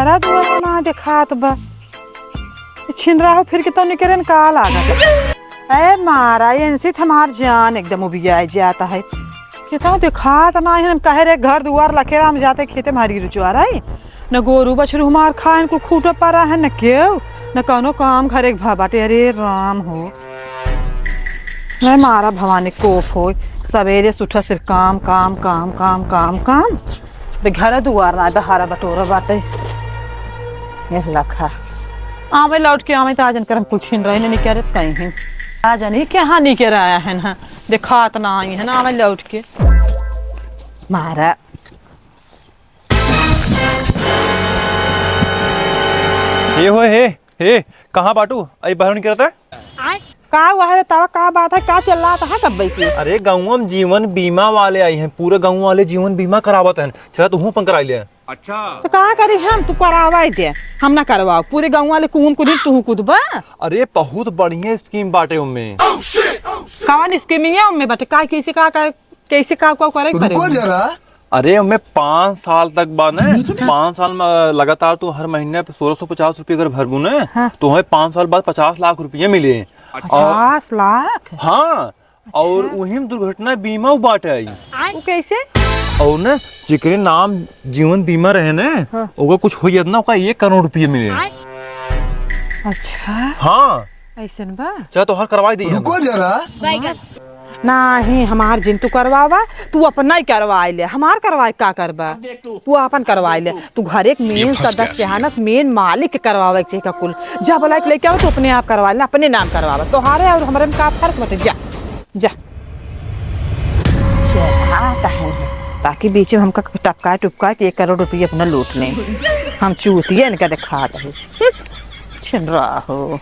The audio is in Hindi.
घरा दुआर ना दिखात बा छिन रहा हो फिर के तो निकरन काल आ गया। ए मारा इनसे हमार जान एकदम उबिया जाता है कितना दिखात ना है। हम कहे रे घर दुआर लखेरा हम जाते खेते मारी रुचवारा है न गोरू बछरू हमार खान को खूटा पड़ा है न क्यों न कौनो काम घरे बाटे। अरे राम हो मैं मारा भवानी कोफ हो सवेरे सुठा सिर काम काम काम काम काम काम घर दुआर ना बहारा बटोरा बाटे ये लखा आवे लौट के आवे तो आज कर हम कुछ रहे नहीं कह रहे कहीं आज नहीं क्या हाँ नहीं कह रहा है ना दिखात ना आई है ना आवे लौट के मारा ये हो हे कहाँ बाटू आई बाहर नहीं करता का हुआ है तवा का बात है का चल रहा था कब से? अरे गाँव में जीवन बीमा वाले आई हैं पूरे गाँव वाले जीवन बीमा करावत हैं चला तू अपन करा लिया। अच्छा तो का करी हम तू करावा दे हम ना करवाओ पूरे गाँव वाले कुम को तू कुदबा। अरे बहुत बढ़िया स्कीम बाटे उनमें कौन स्कीम है उनमें बटे का कैसे का करे अरे हमें 5 साल तक बाद 5 साल में लगातार तो हर महीने 1650 रुपये अगर भरबू न हाँ। तो हमें 5 साल बाद 50 लाख रुपये मिले। 50 लाख हाँ अच्छा। और वही में दुर्घटना बीमा बाटे आई वो कैसे और न जिकरे नाम जीवन बीमा रहे न हाँ। ओका कुछ हो जात ना ओका 1 करोड़ रुपये मिले। अच्छा हाँ ऐसा बा चल तो हर करवा दी रुको जरा नहीं हमार जिन तू करवावा तू अपन नहीं करवाए ले हमार करवाए का करबा तू अपन करवाए ले तू घर एक मेन सदस्य है ना मेन मालिक के करवावे के चाहिए कुल जब बोला लेके आओ तो अपने आप करवा ले अपने नाम करवावा तोहारे और हमारे में का फर्क बटे जा जा चाहता है ताकि बीच में हमका टपका टुपका के 1 करोड़ रुपये अपना लूट लें हम चूतिए इनका दिखा दे छिन रहा हो।